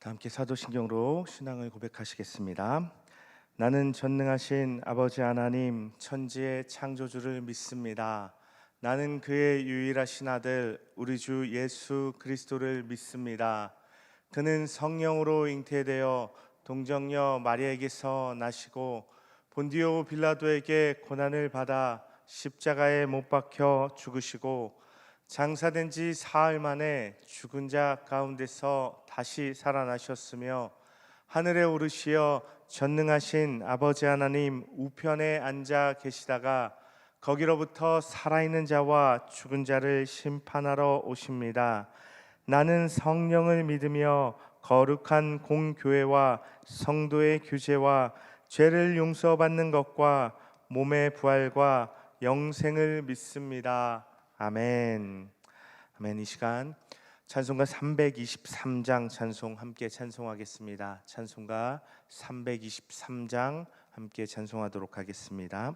다 함께 사도신경으로 신앙을 고백하시겠습니다. 나는 전능하신 아버지 하나님 천지의 창조주를 믿습니다. 나는 그의 유일하신 아들 우리 주 예수 그리스도를 믿습니다. 그는 성령으로 잉태되어 동정녀 마리아에게서 나시고 본디오 빌라도에게 고난을 받아 십자가에 못 박혀 죽으시고 장사된 지 사흘 만에 죽은 자 가운데서 다시 살아나셨으며 하늘에 오르시어 전능하신 아버지 하나님 우편에 앉아 계시다가 거기로부터 살아있는 자와 죽은 자를 심판하러 오십니다. 나는 성령을 믿으며 거룩한 공교회와 성도의 교제와 죄를 용서받는 것과 몸의 부활과 영생을 믿습니다. 아멘. 아멘. 이 시간 찬송가 323장 찬송 함께 찬송하겠습니다. 찬송가 323장 함께 찬송하도록 하겠습니다.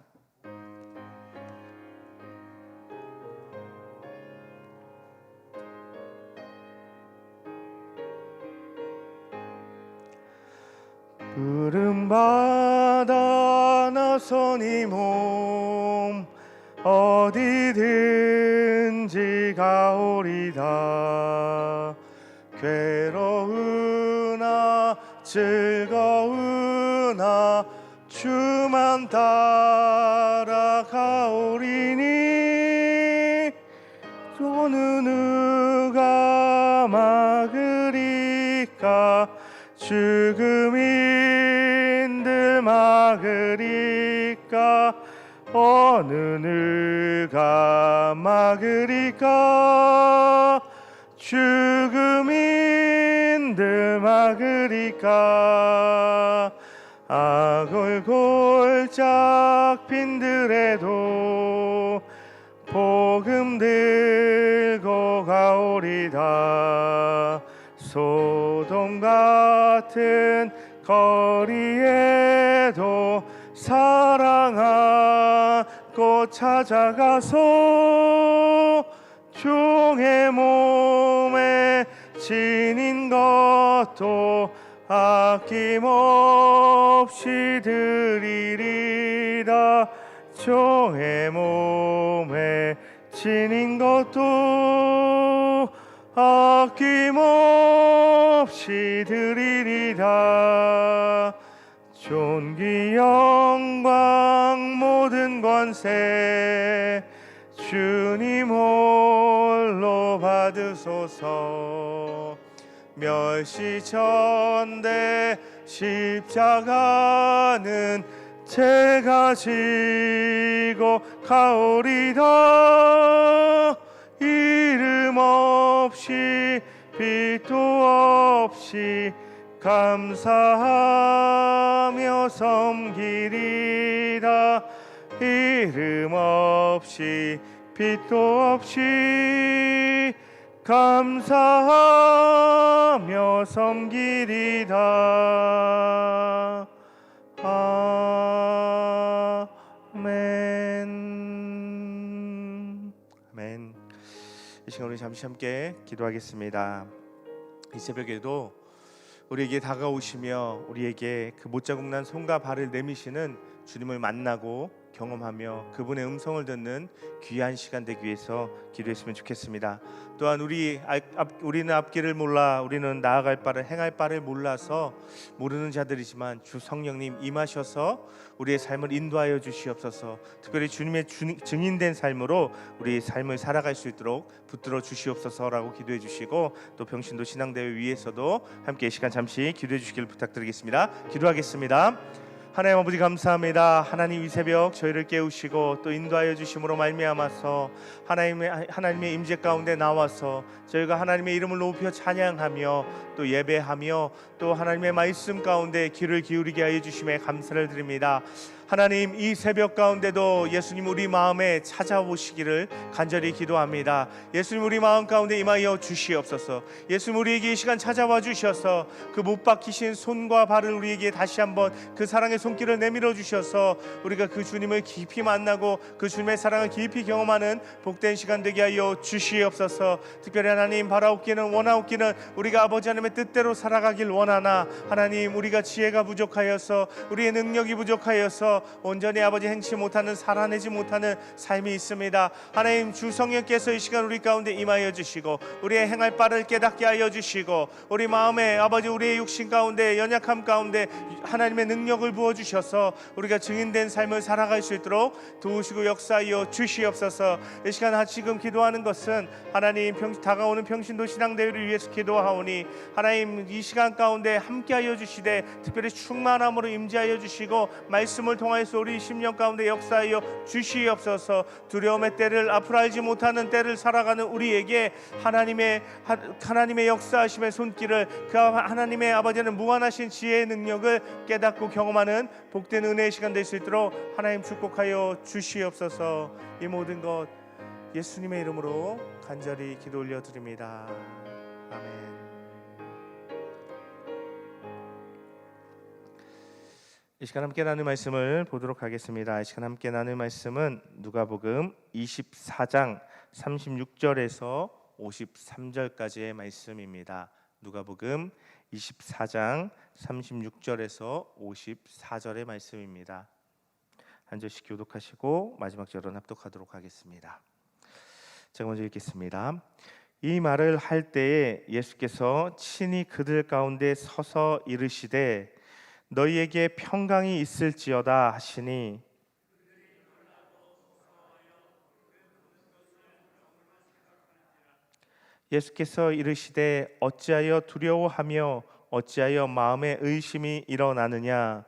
부름받아 나서니 몸 어디든지 가오리다. 괴로우나 즐거우나 주만 따라가오리니 또는 누가 막으리까. 죽음인들 막으리까. 어느 누가 막으리까. 죽음인들 막으리까. 악을 골짝 빈들에도 복음 들고 가오리다. 소돔 같은 거리에도 사랑하고 찾아가서 종의 몸에 지닌 것도 아낌없이 드리리다. 종의 몸에 지닌 것도 아낌없이 드리리다. 존귀 영광 모든 권세 주님 홀로 받으소서. 멸시전대 십자가는 제가 지고 가오리다. 이름 없이 빛도 없이 감사하며 섬기리다. 이름 없이 빛도 없이 감사하며 섬기리다. 아멘. 아멘. 이 시간 우리 잠시 함께 기도하겠습니다. 이 새벽에도 우리에게 다가오시며 우리에게 그 못자국 난 손과 발을 내미시는 주님을 만나고 경험하며 그분의 음성을 듣는 귀한 시간 되기 위해서 기도했으면 좋겠습니다. 또한 우리는 앞길을 몰라, 우리는 나아갈 바를 행할 바를 몰라서 모르는 자들이지만 주 성령님 임하셔서 우리의 삶을 인도하여 주시옵소서. 특별히 주님의 증인된 삶으로 우리 삶을 살아갈 수 있도록 붙들어 주시옵소서라고 기도해 주시고, 또 병신도 신앙대회 위에서도 함께 이 시간 잠시 기도해 주시길 부탁드리겠습니다. 기도하겠습니다. 하나님 아버지 감사합니다. 하나님 이 새벽 저희를 깨우시고 또 인도하여 주심으로 말미암아서 하나님의 임재 가운데 나와서 저희가 하나님의 이름을 높여 찬양하며 또 예배하며 또 하나님의 말씀 가운데 귀를 기울이게 하여 주심에 감사를 드립니다. 하나님 이 새벽 가운데도 예수님 우리 마음에 찾아오시기를 간절히 기도합니다. 예수님 우리 마음 가운데 임하여 주시옵소서. 예수님 우리에게 이 시간 찾아와 주셔서 그 못 박히신 손과 발을 우리에게 다시 한번 그 사랑의 손길을 내밀어 주셔서 우리가 그 주님을 깊이 만나고 그 주님의 사랑을 깊이 경험하는 복된 시간 되게 하여 주시옵소서. 특별히 하나님 바라옵기는 원하옵기는 우리가 아버지 하나님의 뜻대로 살아가길 원하나 하나님 우리가 지혜가 부족하여서 우리의 능력이 부족하여서 온전히 아버지 행치 못하는 살아내지 못하는 삶이 있습니다. 하나님 주 성령께서 이 시간 우리 가운데 임하여 주시고 우리의 행할 바를 깨닫게 하여 주시고 우리 마음에 아버지 우리의 육신 가운데 연약함 가운데 하나님의 능력을 부어주셔서 우리가 증인된 삶을 살아갈 수 있도록 도우시고 역사하여 주시옵소서. 이 시간 지금 기도하는 것은 하나님 다가오는 평신도 신앙대회를 위해서 기도하오니 하나님 이 시간 가운데 함께하여 주시되 특별히 충만함으로 임재하여 주시고 말씀을 통하여서 우리 심령 가운데 역사하여 주시옵소서. 두려움의 때를 앞으로 알지 못하는 때를 살아가는 우리에게 하나님의 역사하심의 손길을 그 하나님의 아버지는 무한하신 지혜의 능력을 깨닫고 경험하는 복된 은혜의 시간 될 수 있도록 하나님 축복하여 주시옵소서. 이 모든 것 예수님의 이름으로 간절히 기도 올려드립니다. 아멘. 이 시간 함께 나눌 말씀을 보도록 하겠습니다. 이 시간 함께 나눌 말씀은 누가복음 24장 36절에서 53절까지의 말씀입니다. 누가복음 24장 36절에서 54절의 말씀입니다. 한 절씩 교독하시고 마지막 절은 합독하도록 하겠습니다. 제가 먼저 읽겠습니다. 이 말을 할 때에 예수께서 친히 그들 가운데 서서 이르시되 너희에게 평강이 있을지어다 하시니 예수께서 이르시되 어찌하여 두려워하며 어찌하여 마음에 의심이 일어나느냐.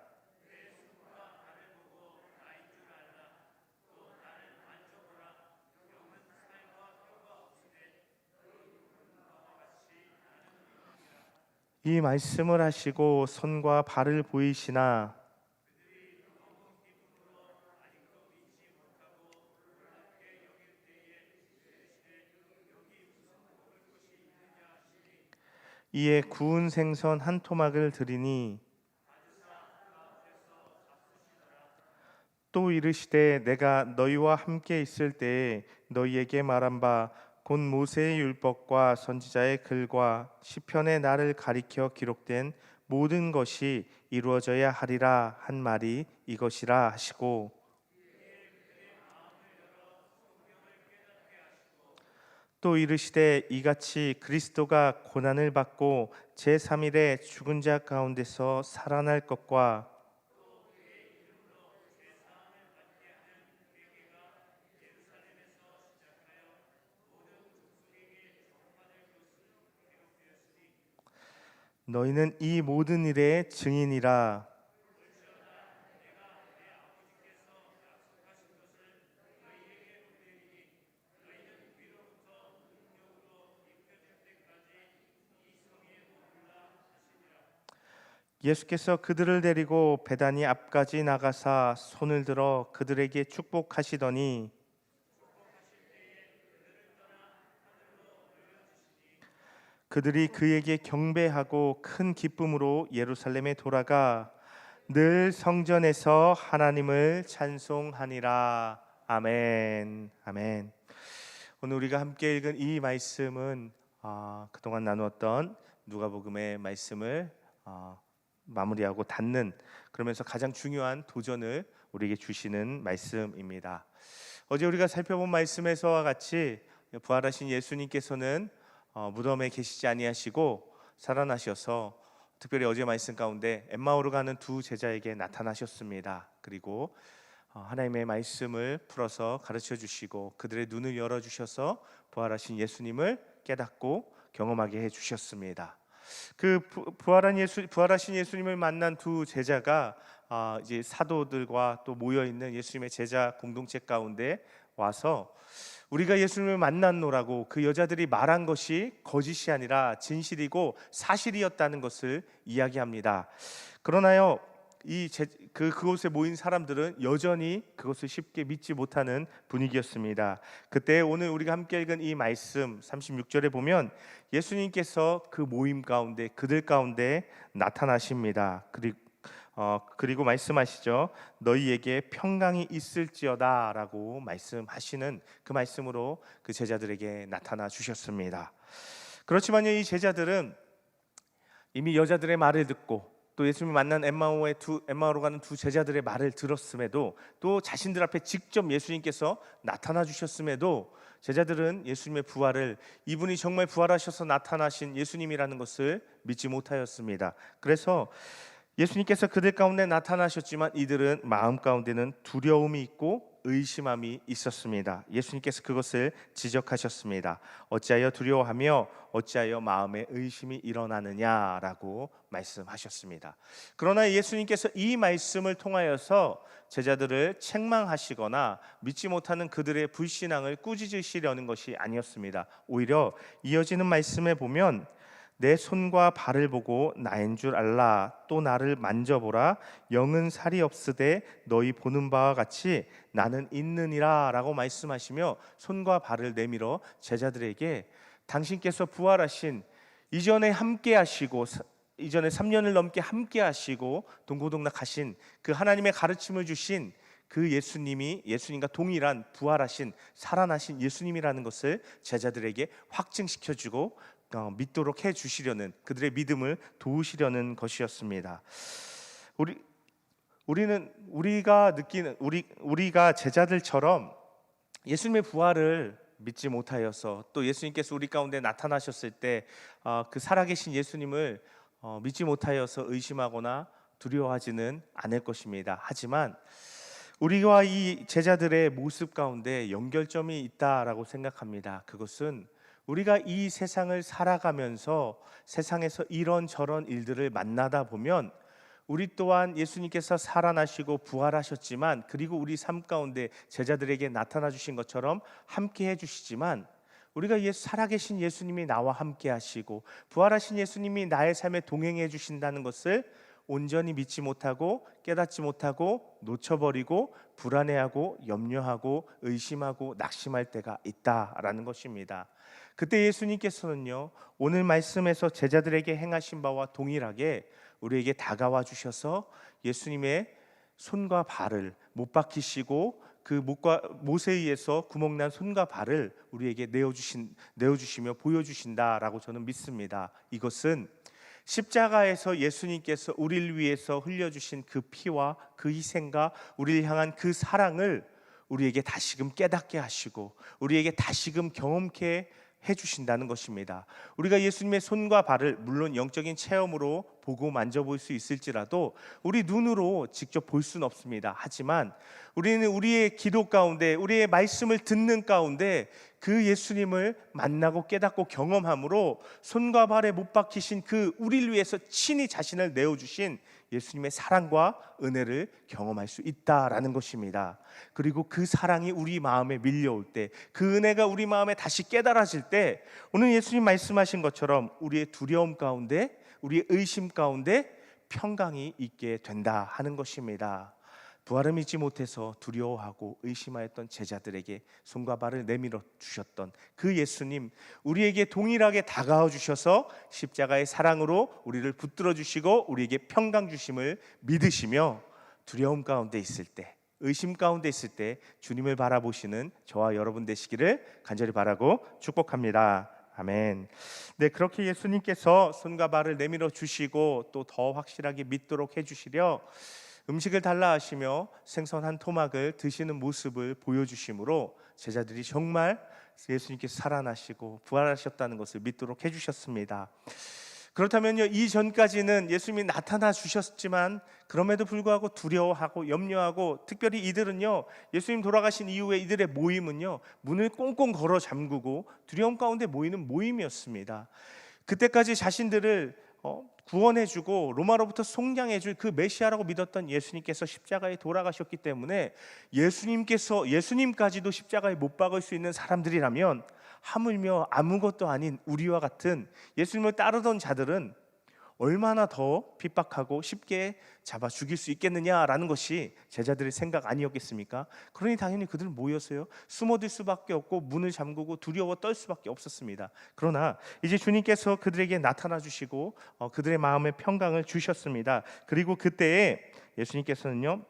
이 말씀을 하시고 손과 발을 보이시나 이에 구운 생선 한 토막을 드리니 또 이르시되 내가 너희와 함께 있을 때에 너희에게 말한 바 곧 모세의 율법과 선지자의 글과 시편의 나를 가리켜 기록된 모든 것이 이루어져야 하리라 한 말이 이것이라 하시고 또 이르시되 이같이 그리스도가 고난을 받고 제3일에 죽은 자 가운데서 살아날 것과 너희는 이 모든 일의 증인이라. 예수께서 그들을 데리고 베다니 앞까지 나가사 손을 들어 그들에게 축복하시더니 그들이 그에게 경배하고 큰 기쁨으로 예루살렘에 돌아가 늘 성전에서 하나님을 찬송하니라. 아멘. 아멘. 오늘 우리가 함께 읽은 이 말씀은 그동안 나누었던 누가복음의 말씀을 마무리하고 닫는, 그러면서 가장 중요한 도전을 우리에게 주시는 말씀입니다. 어제 우리가 살펴본 말씀에서와 같이 부활하신 예수님께서는 무덤에 계시지 아니하시고 살아나셔서 특별히 어제 말씀 가운데 엠마오로 가는 두 제자에게 나타나셨습니다. 그리고 하나님의 말씀을 풀어서 가르쳐 주시고 그들의 눈을 열어 주셔서 부활하신 예수님을 깨닫고 경험하게 해 주셨습니다. 그 부활하신 예수님을 만난 두 제자가 이제 사도들과 또 모여 있는 예수님의 제자 공동체 가운데 와서 우리가 예수님을 만났노라고 그 여자들이 말한 것이 거짓이 아니라 진실이고 사실이었다는 것을 이야기합니다. 그러나요, 그곳에 모인 사람들은 여전히 그것을 쉽게 믿지 못하는 분위기였습니다. 그때 오늘 우리가 함께 읽은 이 말씀 36절에 보면 예수님께서 그 모임 가운데 그들 가운데 나타나십니다. 그리고 그리고 말씀하시죠. 너희에게 평강이 있을지어다라고 말씀하시는 그 말씀으로 그 제자들에게 나타나 주셨습니다. 그렇지만요, 이 제자들은 이미 여자들의 말을 듣고 또 예수님을 만난 엠마오로 가는 두 제자들의 말을 들었음에도, 또 자신들 앞에 직접 예수님께서 나타나 주셨음에도 제자들은 예수님의 부활을, 이분이 정말 부활하셔서 나타나신 예수님이라는 것을 믿지 못하였습니다. 그래서 예수님께서 그들 가운데 나타나셨지만 이들은 마음 가운데는 두려움이 있고 의심함이 있었습니다. 예수님께서 그것을 지적하셨습니다. 어찌하여 두려워하며 어찌하여 마음에 의심이 일어나느냐라고 말씀하셨습니다. 그러나 예수님께서 이 말씀을 통하여서 제자들을 책망하시거나 믿지 못하는 그들의 불신앙을 꾸짖으시려는 것이 아니었습니다. 오히려 이어지는 말씀에 보면 내 손과 발을 보고 나인 줄 알라. 또 나를 만져보라. 영은 살이 없으되 너희 보는 바와 같이 나는 있느니라 라고 말씀하시며 손과 발을 내밀어 제자들에게 당신께서 부활하신, 이전에 함께 하시고 이전에 3년을 넘게 함께 하시고 동고동락하신 그 하나님의 가르침을 주신 그 예수님과 동일한 부활하신 살아나신 예수님이라는 것을 제자들에게 확증시켜주고 믿도록 해주시려는, 그들의 믿음을 도우시려는 것이었습니다. 우리가 제자들처럼 예수님의 부활을 믿지 못하여서 또 예수님께서 우리 가운데 나타나셨을 때 그 살아계신 예수님을 믿지 못하여서 의심하거나 두려워하지는 않을 것입니다. 하지만 우리와 이 제자들의 모습 가운데 연결점이 있다라고 생각합니다. 그것은 우리가 이 세상을 살아가면서 세상에서 이런저런 일들을 만나다 보면 우리 또한 예수님께서 살아나시고 부활하셨지만, 그리고 우리 삶 가운데 제자들에게 나타나 주신 것처럼 함께 해주시지만, 우리가 살아계신 예수님이 나와 함께 하시고 부활하신 예수님이 나의 삶에 동행해 주신다는 것을 온전히 믿지 못하고 깨닫지 못하고 놓쳐버리고 불안해하고 염려하고 의심하고 낙심할 때가 있다라는 것입니다. 그때 예수님께서는요, 오늘 말씀에서 제자들에게 행하신 바와 동일하게 우리에게 다가와 주셔서 예수님의 손과 발을 못 박히시고 그 못에 의해서 구멍난 손과 발을 우리에게 내어주시며 보여주신다라고 저는 믿습니다. 이것은 십자가에서 예수님께서 우리를 위해서 흘려주신 그 피와 그 희생과 우리를 향한 그 사랑을 우리에게 다시금 깨닫게 하시고 우리에게 다시금 경험케 해주신다는 것입니다. 우리가 예수님의 손과 발을 물론 영적인 체험으로 보고 만져볼 수 있을지라도 우리 눈으로 직접 볼 수는 없습니다. 하지만 우리는 우리의 기도 가운데, 우리의 말씀을 듣는 가운데 그 예수님을 만나고 깨닫고 경험함으로 손과 발에 못 박히신 그 우리를 위해서 친히 자신을 내어주신 예수님의 사랑과 은혜를 경험할 수 있다라는 것입니다. 그리고 그 사랑이 우리 마음에 밀려올 때, 그 은혜가 우리 마음에 다시 깨달아질 때, 오늘 예수님 말씀하신 것처럼 우리의 두려움 가운데, 우리의 의심 가운데 평강이 있게 된다 하는 것입니다. 부활을 믿지 못해서 두려워하고 의심하였던 제자들에게 손과 발을 내밀어 주셨던 그 예수님, 우리에게 동일하게 다가와 주셔서 십자가의 사랑으로 우리를 붙들어 주시고 우리에게 평강 주심을 믿으시며 두려움 가운데 있을 때, 의심 가운데 있을 때 주님을 바라보시는 저와 여러분 되시기를 간절히 바라고 축복합니다. 아멘. 네, 그렇게 예수님께서 손과 발을 내밀어 주시고 또 더 확실하게 믿도록 해주시려 음식을 달라 하시며 생선 한 토막을 드시는 모습을 보여주심으로 제자들이 정말 예수님께서 살아나시고 부활하셨다는 것을 믿도록 해주셨습니다. 그렇다면요, 이전까지는 예수님이 나타나 주셨지만 그럼에도 불구하고 두려워하고 염려하고, 특별히 이들은요, 예수님 돌아가신 이후에 이들의 모임은요, 문을 꽁꽁 걸어 잠그고 두려움 가운데 모이는 모임이었습니다. 그때까지 자신들을 구원해주고 로마로부터 속량해줄 그 메시아라고 믿었던 예수님께서 십자가에 돌아가셨기 때문에 예수님까지도 십자가에 못 박을 수 있는 사람들이라면, 하물며 아무것도 아닌 우리와 같은 예수님을 따르던 자들은 얼마나 더 핍박하고 쉽게 잡아 죽일 수 있겠느냐라는 것이 제자들의 생각 아니었겠습니까? 그러니 당연히 그들은 뭐였어요? 숨어들 수밖에 없고 문을 잠그고 두려워 떨 수밖에 없었습니다. 그러나 이제 주님께서 그들에게 나타나 주시고 그들의 마음에 평강을 주셨습니다. 그리고 그때에 예수님께서는요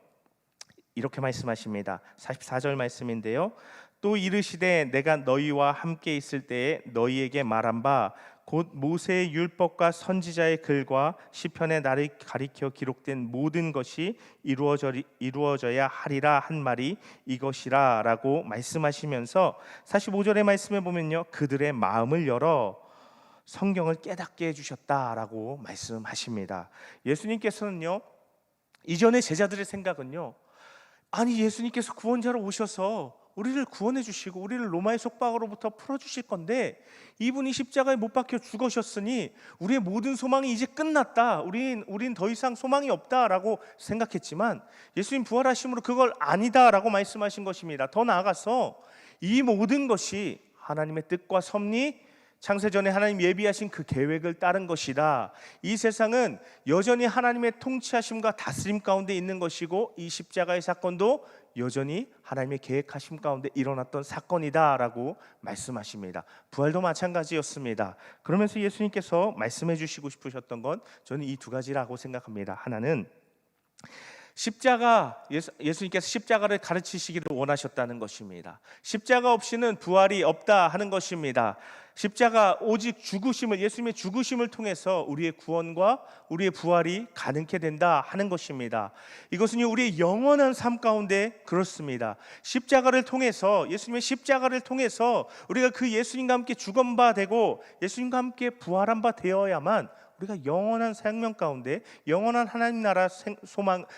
이렇게 말씀하십니다. 44절 말씀인데요. 또 이르시되 내가 너희와 함께 있을 때에 너희에게 말한 바 곧 모세의 율법과 선지자의 글과 시편에 나를 가리켜 기록된 모든 것이 이루어져야 하리라 한 말이 이것이라 라고 말씀하시면서 45절의 말씀에 보면요 그들의 마음을 열어 성경을 깨닫게 해주셨다라고 말씀하십니다. 예수님께서는요 이전에 제자들의 생각은요 아니 예수님께서 구원자로 오셔서 우리를 구원해 주시고 우리를 로마의 속박으로부터 풀어주실 건데 이분이 십자가에 못 박혀 죽으셨으니 우리의 모든 소망이 이제 끝났다, 우린 더 이상 소망이 없다라고 생각했지만 예수님 부활하심으로 그걸 아니다라고 말씀하신 것입니다. 더 나아가서 이 모든 것이 하나님의 뜻과 섭리, 창세전에 하나님 예비하신 그 계획을 따른 것이다. 이 세상은 여전히 하나님의 통치하심과 다스림 가운데 있는 것이고 이 십자가의 사건도 여전히 하나님의 계획하심 가운데 일어났던 사건이다라고 말씀하십니다. 부활도 마찬가지였습니다. 그러면서 예수님께서 말씀해 주시고 싶으셨던 건 저는 이 두 가지라고 생각합니다. 하나는 예수님께서 십자가를 가르치시기를 원하셨다는 것입니다. 십자가 없이는 부활이 없다 하는 것입니다. 십자가 오직 예수님의 죽으심을 통해서 우리의 구원과 우리의 부활이 가능케 된다 하는 것입니다. 이것은 우리의 영원한 삶 가운데 그렇습니다. 예수님의 십자가를 통해서 우리가 그 예수님과 함께 죽은 바 되고 예수님과 함께 부활한 바 되어야만 우리가 영원한 생명 가운데 영원한 하나님 나라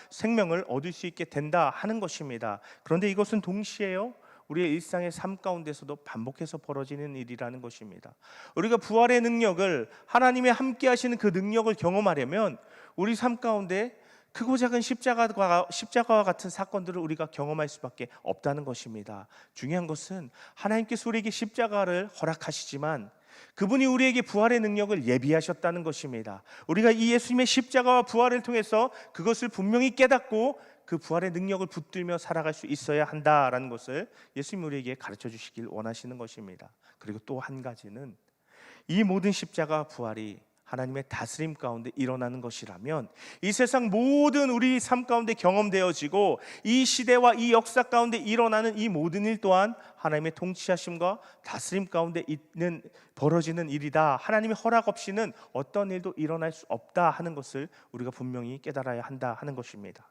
생명을 얻을 수 있게 된다 하는 것입니다. 그런데 이것은 동시에요 우리의 일상의 삶 가운데서도 반복해서 벌어지는 일이라는 것입니다. 우리가 부활의 능력을 하나님이 함께 하시는 그 능력을 경험하려면 우리 삶 가운데 크고 작은 십자가와 같은 사건들을 우리가 경험할 수밖에 없다는 것입니다. 중요한 것은 하나님께서 우리에게 십자가를 허락하시지만 그분이 우리에게 부활의 능력을 예비하셨다는 것입니다. 우리가 이 예수님의 십자가와 부활을 통해서 그것을 분명히 깨닫고 그 부활의 능력을 붙들며 살아갈 수 있어야 한다라는 것을 예수님이 우리에게 가르쳐 주시길 원하시는 것입니다. 그리고 또 한 가지는 이 모든 십자가와 부활이 하나님의 다스림 가운데 일어나는 것이라면 이 세상 모든 우리 삶 가운데 경험되어지고 이 시대와 이 역사 가운데 일어나는 이 모든 일 또한 하나님의 통치하심과 다스림 가운데 벌어지는 일이다. 하나님의 허락 없이는 어떤 일도 일어날 수 없다 하는 것을 우리가 분명히 깨달아야 한다 하는 것입니다.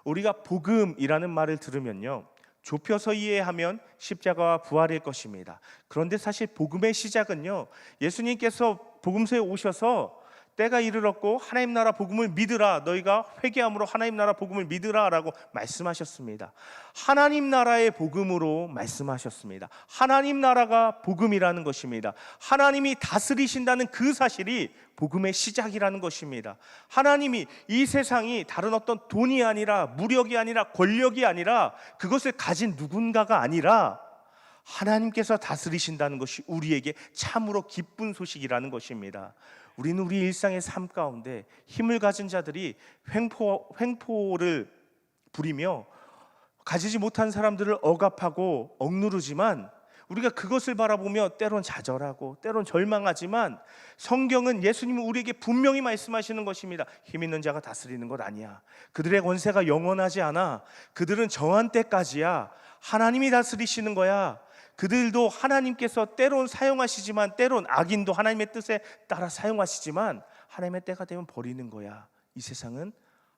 우리가 복음이라는 말을 들으면요 좁혀서 이해하면 십자가와 부활일 것입니다. 그런데 사실 복음의 시작은요 예수님께서 복음서에 오셔서 때가 이르렀고 하나님 나라 복음을 믿으라, 너희가 회개함으로 하나님 나라 복음을 믿으라 라고 말씀하셨습니다. 하나님 나라의 복음으로 말씀하셨습니다. 하나님 나라가 복음이라는 것입니다. 하나님이 다스리신다는 그 사실이 복음의 시작이라는 것입니다. 하나님이 이 세상이 다른 어떤 돈이 아니라 무력이 아니라 권력이 아니라 그것을 가진 누군가가 아니라 하나님께서 다스리신다는 것이 우리에게 참으로 기쁜 소식이라는 것입니다. 우리는 우리 일상의 삶 가운데 힘을 가진 자들이 횡포를 부리며 가지지 못한 사람들을 억압하고 억누르지만 우리가 그것을 바라보며 때론 좌절하고 때론 절망하지만 성경은 예수님은 우리에게 분명히 말씀하시는 것입니다. 힘 있는 자가 다스리는 것 아니야. 그들의 권세가 영원하지 않아. 그들은 정한 때까지야. 하나님이 다스리시는 거야. 그들도 하나님께서 때론 사용하시지만 때론 악인도 하나님의 뜻에 따라 사용하시지만 하나님의 때가 되면 버리는 거야. 이 세상은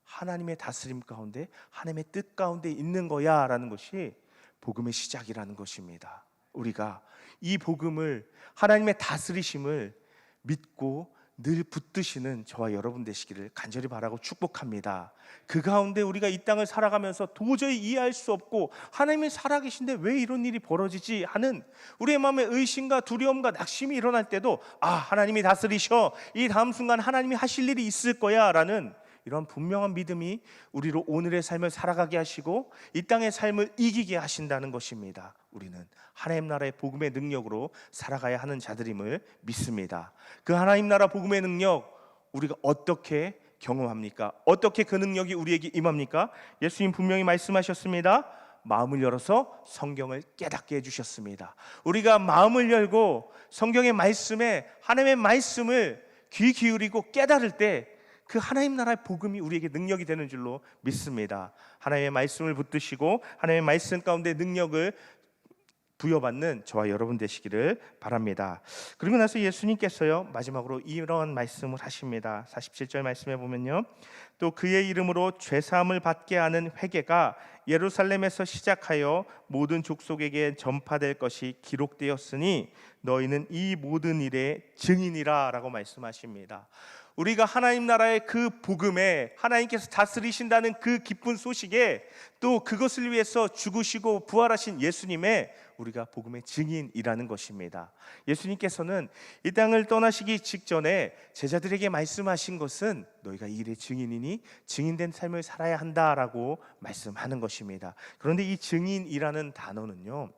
하나님의 다스림 가운데 하나님의 뜻 가운데 있는 거야 라는 것이 복음의 시작이라는 것입니다. 우리가 이 복음을 하나님의 다스리심을 믿고 늘 붙드시는 저와 여러분 되시기를 간절히 바라고 축복합니다. 그 가운데 우리가 이 땅을 살아가면서 도저히 이해할 수 없고 하나님이 살아계신데 왜 이런 일이 벌어지지 하는 우리의 마음에 의심과 두려움과 낙심이 일어날 때도 하나님이 다스리셔, 이 다음 순간 하나님이 하실 일이 있을 거야 라는 이런 분명한 믿음이 우리로 오늘의 삶을 살아가게 하시고 이 땅의 삶을 이기게 하신다는 것입니다. 우리는 하나님 나라의 복음의 능력으로 살아가야 하는 자들임을 믿습니다. 그 하나님 나라 복음의 능력, 우리가 어떻게 경험합니까? 어떻게 그 능력이 우리에게 임합니까? 예수님 분명히 말씀하셨습니다. 마음을 열어서 성경을 깨닫게 해주셨습니다. 우리가 마음을 열고 성경의 말씀에 하나님의 말씀을 귀 기울이고 깨달을 때 그 하나님 나라의 복음이 우리에게 능력이 되는 줄로 믿습니다. 하나님의 말씀을 붙드시고 하나님의 말씀 가운데 능력을 부여받는 저와 여러분 되시기를 바랍니다. 그리고 나서 예수님께서요 마지막으로 이런 말씀을 하십니다. 47절 말씀에 보면요, 또 그의 이름으로 죄사함을 받게 하는 회개가 예루살렘에서 시작하여 모든 족속에게 전파될 것이 기록되었으니 너희는 이 모든 일의 증인이라 라고 말씀하십니다. 우리가 하나님 나라의 그 복음에 하나님께서 다스리신다는 그 기쁜 소식에 또 그것을 위해서 죽으시고 부활하신 예수님의 우리가 복음의 증인이라는 것입니다. 예수님께서는 이 땅을 떠나시기 직전에 제자들에게 말씀하신 것은 너희가 이 일의 증인이니 증인된 삶을 살아야 한다라고 말씀하는 것입니다. 그런데 이 증인이라는 단어는요,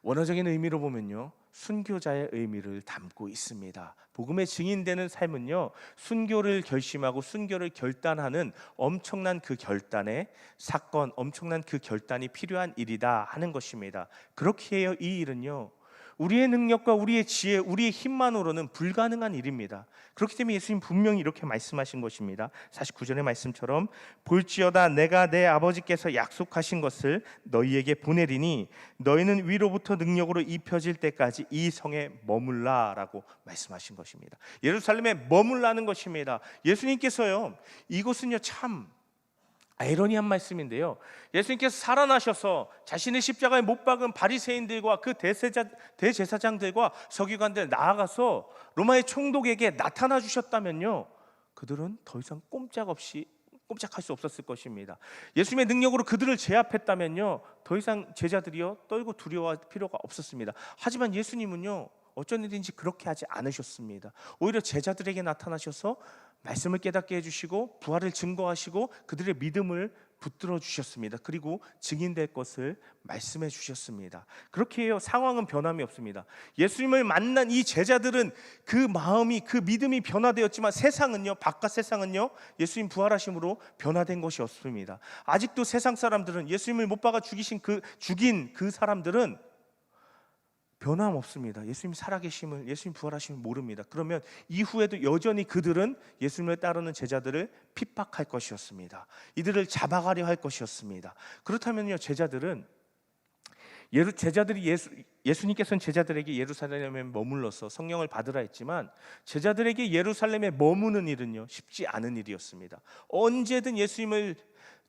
원어적인 의미로 보면요, 순교자의 의미를 담고 있습니다. 복음의 증인되는 삶은요, 순교를 결심하고 순교를 결단하는 엄청난 그 결단의 사건, 엄청난 그 결단이 필요한 일이다 하는 것입니다. 그렇게 해요, 이 일은요 우리의 능력과 우리의 지혜, 우리의 힘만으로는 불가능한 일입니다. 그렇기 때문에 예수님 분명히 이렇게 말씀하신 것입니다. 49절의 말씀처럼 볼지어다 내가 내 아버지께서 약속하신 것을 너희에게 보내리니 너희는 위로부터 능력으로 입혀질 때까지 이 성에 머물라 라고 말씀하신 것입니다. 예루살렘에 머물라는 것입니다. 예수님께서요, 이것은요 참 아이러니한 말씀인데요, 예수님께서 살아나셔서 자신의 십자가에 못 박은 바리새인들과 그 대제사장들과 서기관들 나아가서 로마의 총독에게 나타나 주셨다면요, 그들은 더 이상 꼼짝할 수 없었을 것입니다. 예수님의 능력으로 그들을 제압했다면요, 더 이상 제자들이요 떨고 두려워할 필요가 없었습니다. 하지만 예수님은요 어쩐 일인지 그렇게 하지 않으셨습니다. 오히려 제자들에게 나타나셔서 말씀을 깨닫게 해주시고 부활을 증거하시고 그들의 믿음을 붙들어 주셨습니다. 그리고 증인될 것을 말씀해 주셨습니다. 그렇게 해요, 상황은 변함이 없습니다. 예수님을 만난 이 제자들은 그 마음이, 그 믿음이 변화되었지만 세상은요, 바깥 세상은요 예수님 부활하심으로 변화된 것이 없습니다. 아직도 세상 사람들은 예수님을 못 박아 죽인 그 사람들은 변함없습니다. 예수님 살아계심을, 예수님 부활하심을 모릅니다. 그러면 이후에도 여전히 그들은 예수님을 따르는 제자들을 핍박할 것이었습니다. 이들을 잡아가려 할 것이었습니다. 그렇다면요, 예수님께서는 제자들에게 예루살렘에 머물러서 성령을 받으라 했지만 제자들에게 예루살렘에 머무는 일은요 쉽지 않은 일이었습니다. 언제든 예수님을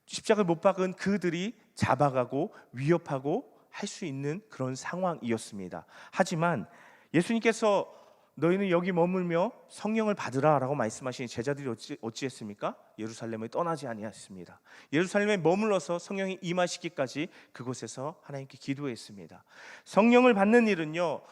십자가에 못 박은 그들이 잡아가고 위협하고 할 수 있는 그런 상황이었습니다. 하지만 예수님께서 너희는 여기 머물며 성령을 받으라 라고 말씀하신 제자들이 어찌했습니까? 예루살렘을 떠나지 아니했습니다. 예루살렘에 머물러서 성령이 임하시기까지 그곳에서 하나님께 기도했습니다. 성령을 받는 일은요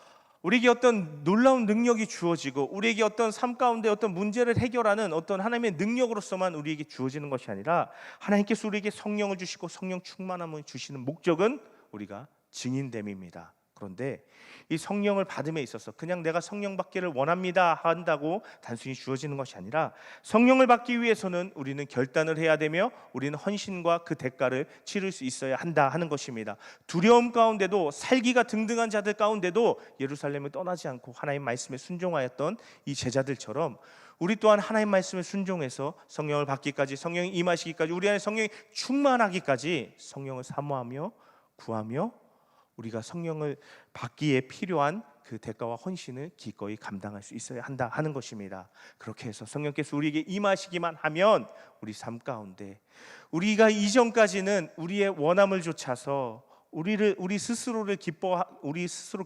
우리에게 어떤 놀라운 능력이 주어지고 우리에게 어떤 삶 가운데 어떤 문제를 해결하는 어떤 하나님의 능력으로서만 우리에게 주어지는 것이 아니라 하나님께서 우리에게 성령을 주시고 성령 충만함을 주시는 목적은 우리가 증인됨입니다. 그런데 이 성령을 받음에 있어서 그냥 내가 성령 받기를 원합니다 한다고 단순히 주어지는 것이 아니라 성령을 받기 위해서는 우리는 결단을 해야 되며 우리는 헌신과 그 대가를 치를 수 있어야 한다 하는 것입니다. 두려움 가운데도 살기가 등등한 자들 가운데도 예루살렘을 떠나지 않고 하나님 말씀에 순종하였던 이 제자들처럼 우리 또한 하나님 말씀에 순종해서 성령을 받기까지, 성령이 임하시기까지, 우리 안에 성령이 충만하기까지 성령을 사모하며 구하며 우리가 성령을 받기에 필요한 그 대가와 헌신을 기꺼이 감당할 수 있어야 한다 하는 것입니다. 그렇게 해서 성령께서 우리에게 임하시기만 하면 우리 삶 가운데 우리가 이전까지는 우리의 원함을 좇아서 우리 스스로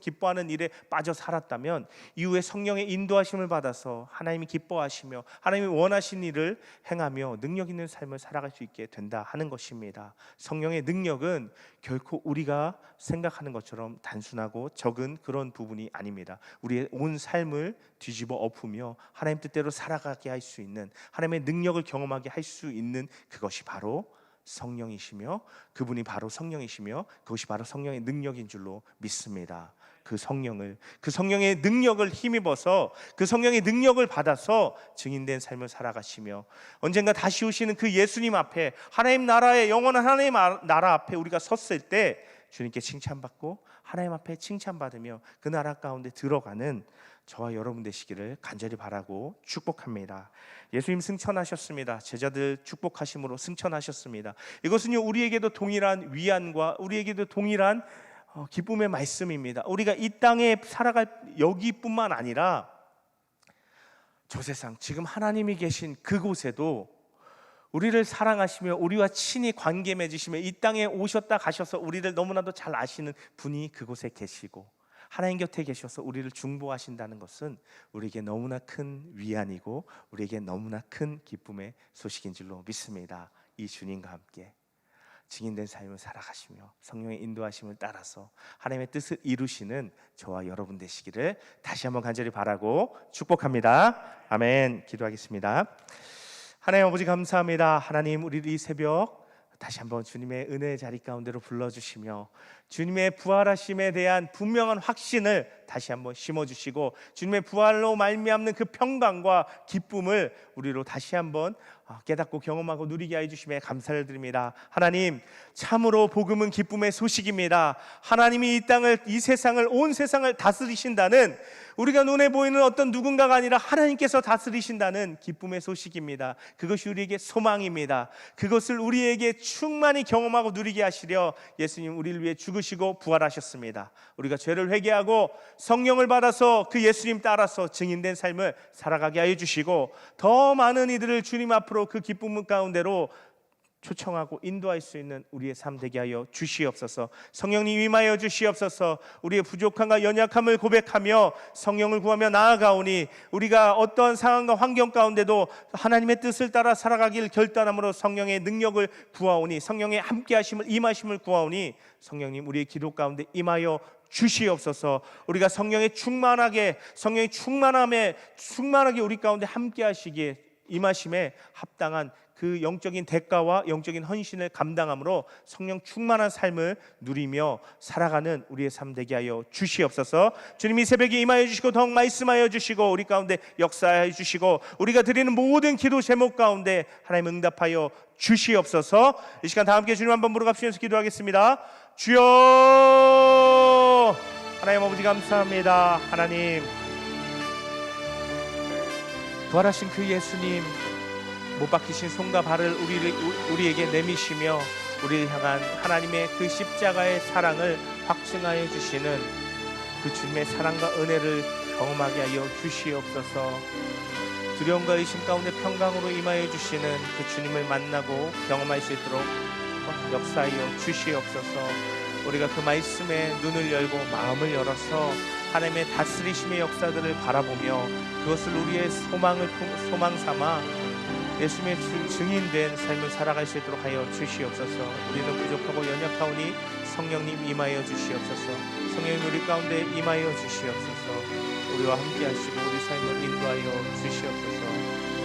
기뻐하는 일에 빠져 살았다면 이후에 성령의 인도하심을 받아서 하나님이 기뻐하시며 하나님이 원하신 일을 행하며 능력 있는 삶을 살아갈 수 있게 된다 하는 것입니다. 성령의 능력은 결코 우리가 생각하는 것처럼 단순하고 적은 그런 부분이 아닙니다. 우리의 온 삶을 뒤집어 엎으며 하나님 뜻대로 살아가게 할 수 있는, 하나님의 능력을 경험하게 할 수 있는 그것이 바로 성령이시며 그분이 바로 성령이시며 그것이 바로 성령의 능력인 줄로 믿습니다. 그 성령의 능력을 힘입어서 그 성령의 능력을 받아서 증인된 삶을 살아가시며 언젠가 다시 오시는 그 예수님 앞에 하나님 나라의 영원한 하나님 나라 앞에 우리가 섰을 때 주님께 칭찬받고 하나님 앞에 칭찬받으며 그 나라 가운데 들어가는 저와 여러분 되시기를 간절히 바라고 축복합니다. 예수님 승천하셨습니다. 제자들 축복하심으로 승천하셨습니다. 이것은요 우리에게도 동일한 위안과 우리에게도 동일한 기쁨의 말씀입니다. 우리가 이 땅에 살아갈 여기뿐만 아니라 저 세상 지금 하나님이 계신 그곳에도 우리를 사랑하시며 우리와 친히 관계 맺으시며 이 땅에 오셨다 가셔서 우리를 너무나도 잘 아시는 분이 그곳에 계시고 하나님 곁에 계셔서 우리를 중보하신다는 것은 우리에게 너무나 큰 위안이고 우리에게 너무나 큰 기쁨의 소식인 줄로 믿습니다. 이 주님과 함께 증인된 삶을 살아가시며 성령의 인도하심을 따라서 하나님의 뜻을 이루시는 저와 여러분 되시기를 다시 한번 간절히 바라고 축복합니다. 아멘. 기도하겠습니다. 하나님 아버지 감사합니다. 하나님 우리를 이 새벽 다시 한번 주님의 은혜의 자리 가운데로 불러주시며 주님의 부활하심에 대한 분명한 확신을 다시 한번 심어주시고 주님의 부활로 말미암는 그 평강과 기쁨을 우리로 다시 한번 깨닫고 경험하고 누리게 해주심에 감사를 드립니다. 하나님 참으로 복음은 기쁨의 소식입니다. 하나님이 이 땅을 이 세상을 온 세상을 다스리신다는 우리가 눈에 보이는 어떤 누군가가 아니라 하나님께서 다스리신다는 기쁨의 소식입니다. 그것이 우리에게 소망입니다. 그것을 우리에게 충만히 경험하고 누리게 하시려 예수님 우리를 위해 죽으시고 부활하셨습니다. 우리가 죄를 회개하고 성령을 받아서 그 예수님 따라서 증인된 삶을 살아가게 하여 주시고 더 많은 이들을 주님 앞으로 그 기쁨 가운데로 초청하고 인도할 수 있는 우리의 삶 되게 하여 주시옵소서. 성령님 임하여 주시옵소서. 우리의 부족함과 연약함을 고백하며 성령을 구하며 나아가오니 우리가 어떠한 상황과 환경 가운데도 하나님의 뜻을 따라 살아가길 결단함으로 성령의 능력을 구하오니 하나님의 함께하심을 임하심을 구하오니 성령님 우리의 기도 가운데 임하여 주시옵소서. 우리가 성령의 충만함에 우리 가운데 함께하시기에 임하심에 합당한 그 영적인 대가와 영적인 헌신을 감당함으로 성령 충만한 삶을 누리며 살아가는 우리의 삶 되게 하여 주시옵소서. 주님이 새벽에 임하여 주시고 더욱 말씀하여 주시고 우리 가운데 역사하여 주시고 우리가 드리는 모든 기도 제목 가운데 하나님 응답하여 주시옵소서. 이 시간 다 함께 주님 한번 부르갑시면서 기도하겠습니다. 주여 하나님 아버지 감사합니다. 하나님 부활하신 그 예수님 못 박히신 손과 발을 우리에게 내미시며 우리를 향한 하나님의 그 십자가의 사랑을 확증하여 주시는 그 주님의 사랑과 은혜를 경험하게 하여 주시옵소서. 두려움과 의심 가운데 평강으로 임하여 주시는 그 주님을 만나고 경험할 수 있도록 역사하여 주시옵소서. 우리가 그 말씀에 눈을 열고 마음을 열어서 하나님의 다스리심의 역사들을 바라보며 그것을 우리의 소망 삼아 예수님의 증인된 삶을 살아갈 수 있도록 하여 주시옵소서. 우리는 부족하고 연약하오니 성령님 임하여 주시옵소서. 성령님 우리 가운데 임하여 주시옵소서. 우리와 함께 하시고 우리 삶을 인도하여 주시옵소서.